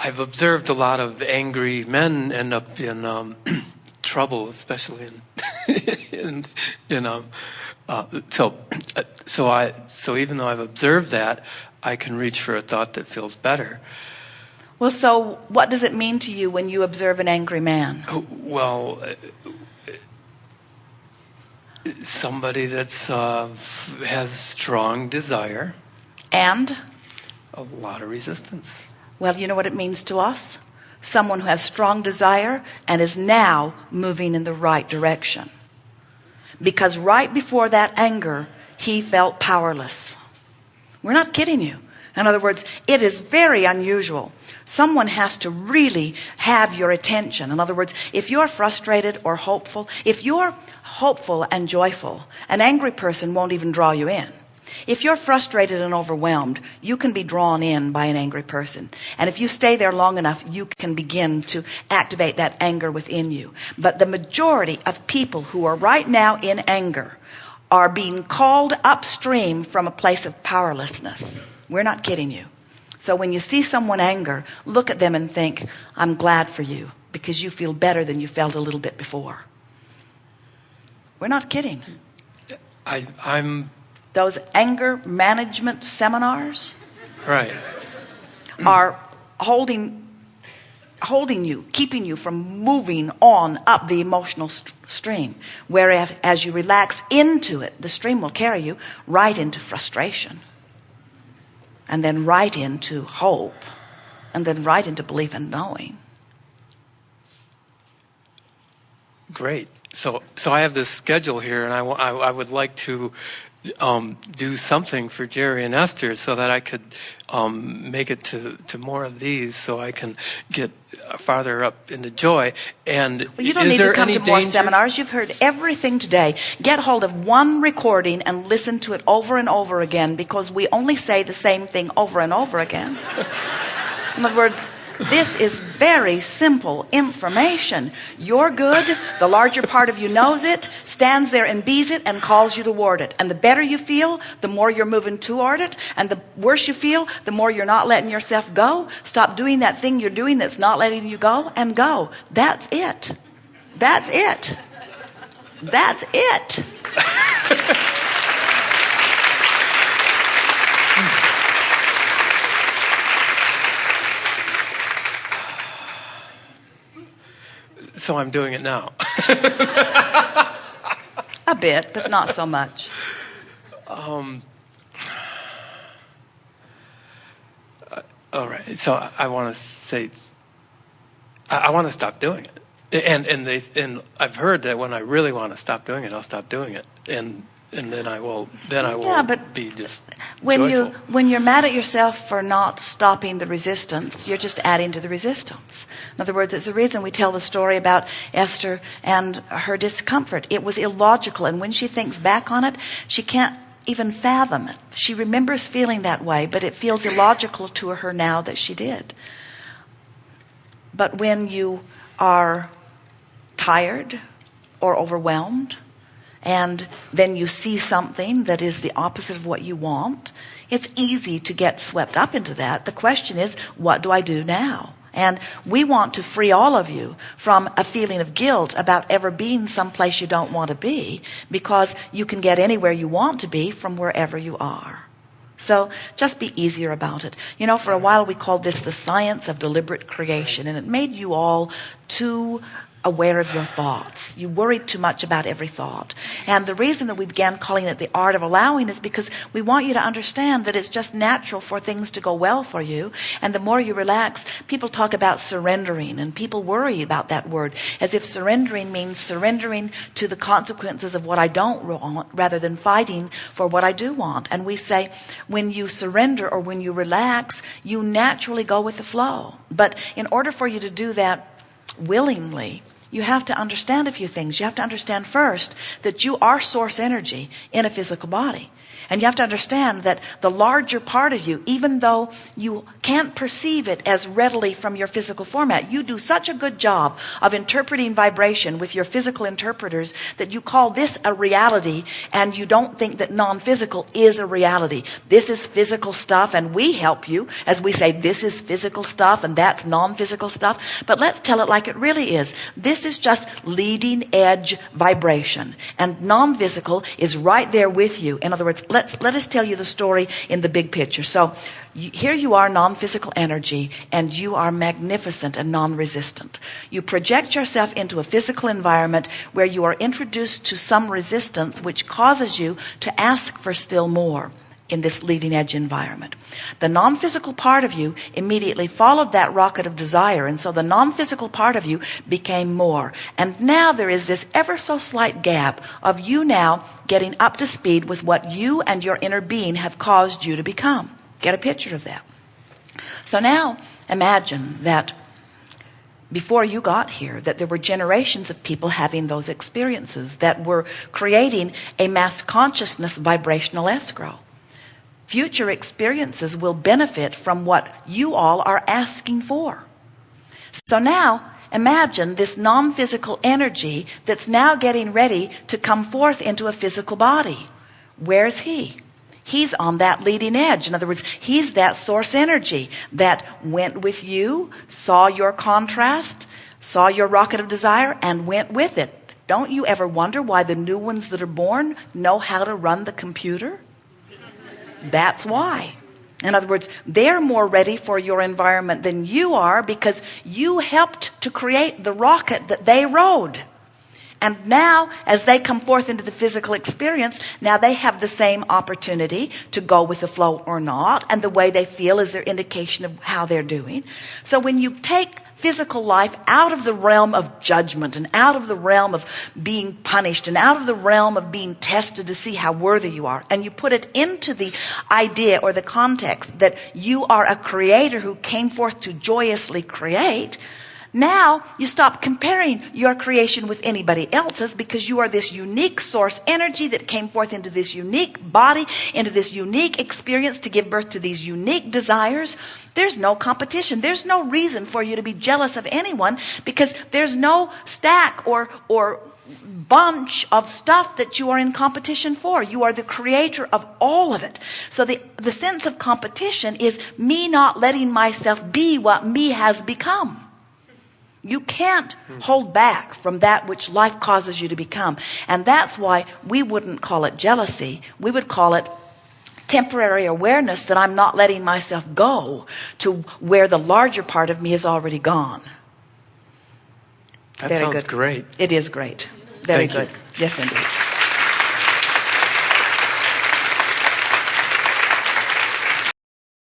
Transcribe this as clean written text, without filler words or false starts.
I've observed a lot of angry men end up in trouble, especially so even though I've observed that, I can reach for a thought that feels better. Well, so what does it mean to you when you observe an angry man? Well, somebody that's has strong desire And? a lot of resistance. Well, you know what it means to us? Someone who has strong desire and is now moving in the right direction. Because right before that anger, he felt powerless. We're not kidding you. In other words, it is very unusual. Someone has to really have your attention. In other words, if you're frustrated or hopeful, if you're hopeful and joyful, an angry person won't even draw you in. If you're frustrated and overwhelmed, you can be drawn in by an angry person. And if you stay there long enough, you can begin to activate that anger within you. But the majority of people who are right now in anger are being called upstream from a place of powerlessness. We're not kidding you. So when you see someone anger, look at them and think, I'm glad for you, because you feel better than you felt a little bit before. We're not kidding. I'm Those anger management seminars right. are holding you, keeping you from moving on up the emotional stream. Whereas as you relax into it, the stream will carry you right into frustration, and then right into hope, and then right into belief and knowing. Great. So I have this schedule here, and I would like to do something for Jerry and Esther so that I could make it to more of these, so I can get farther up into joy. And well, you don't need to come to more seminars. You've heard everything today. Get hold of one recording and listen to it over and over again, because we only say the same thing over and over again. In other words, this is very simple information. You're good. The larger part of you knows it, stands there and bees it, and calls you toward it. And the better you feel, the more you're moving toward it. And the worse you feel, the more you're not letting yourself go. Stop doing that thing you're doing that's not letting you go, and go. That's it. That's it. That's it. So I'm doing it now. A bit, but not so much. All right. So I want to say, I want to stop doing it. And I've heard that when I really want to stop doing it, I'll stop doing it. And then I will be just joyful. When you're mad at yourself for not stopping the resistance, you're just adding to the resistance. In other words, it's the reason we tell the story about Esther and her discomfort. It was illogical, and when she thinks back on it, she can't even fathom it. She remembers feeling that way, but it feels illogical to her now that she did. But when you are tired or overwhelmed, and then you see something that is the opposite of what you want, it's easy to get swept up into that. The question is, what do I do now? And we want to free all of you from a feeling of guilt about ever being someplace you don't want to be, because you can get anywhere you want to be from wherever you are. So just be easier about it. You know, for a while we called this the science of deliberate creation, and it made you all too aware of your thoughts. You worried too much about every thought. And the reason that we began calling it the art of allowing is because we want you to understand that it's just natural for things to go well for you. And the more you relax, people talk about surrendering, and people worry about that word as if surrendering means surrendering to the consequences of what I don't want rather than fighting for what I do want. And we say when you surrender or when you relax, you naturally go with the flow. But in order for you to do that willingly, you have to understand a few things. You have to understand first that you are source energy in a physical body. And you have to understand that the larger part of you, even though you can't perceive it as readily from your physical format, you do such a good job of interpreting vibration with your physical interpreters that you call this a reality, and you don't think that non-physical is a reality. This is physical stuff, and we help you as we say this is physical stuff and that's non-physical stuff. But let's tell it like it really is. This is just leading edge vibration, and non-physical is right there with you. In other words, let us tell you the story in the big picture. So here you are, non-physical energy, and you are magnificent and non-resistant. You project yourself into a physical environment where you are introduced to some resistance which causes you to ask for still more in this leading edge environment. The non-physical part of you immediately followed that rocket of desire, and so the non-physical part of you became more. And now there is this ever so slight gap of you now getting up to speed with what you and your inner being have caused you to become. Get a picture of that. So now imagine that before you got here, that there were generations of people having those experiences that were creating a mass consciousness vibrational escrow. Future experiences will benefit from what you all are asking for. So now imagine this non-physical energy that's now getting ready to come forth into a physical body. Where's he? He's on that leading edge. In other words, he's that source energy that went with you, saw your contrast, saw your rocket of desire, and went with it. Don't you ever wonder why the new ones that are born know how to run the computer? That's why. In other words, they're more ready for your environment than you are, because you helped to create the rocket that they rode. And now, as they come forth into the physical experience, now they have the same opportunity to go with the flow or not, and the way they feel is their indication of how they're doing. So when you take physical life out of the realm of judgment and out of the realm of being punished and out of the realm of being tested to see how worthy you are, and you put it into the idea or the context that you are a creator who came forth to joyously create, now you stop comparing your creation with anybody else's, because you are this unique source energy that came forth into this unique body, into this unique experience to give birth to these unique desires. There's no competition. There's no reason for you to be jealous of anyone, because there's no stack or bunch of stuff that you are in competition for. You are the creator of all of it. So the sense of competition is me not letting myself be what me has become. You can't hold back from that which life causes you to become. And that's why we wouldn't call it jealousy. We would call it temporary awareness that I'm not letting myself go to where the larger part of me has already gone. That Very sounds good. great. It is great. Very Thank you. good. Yes, indeed.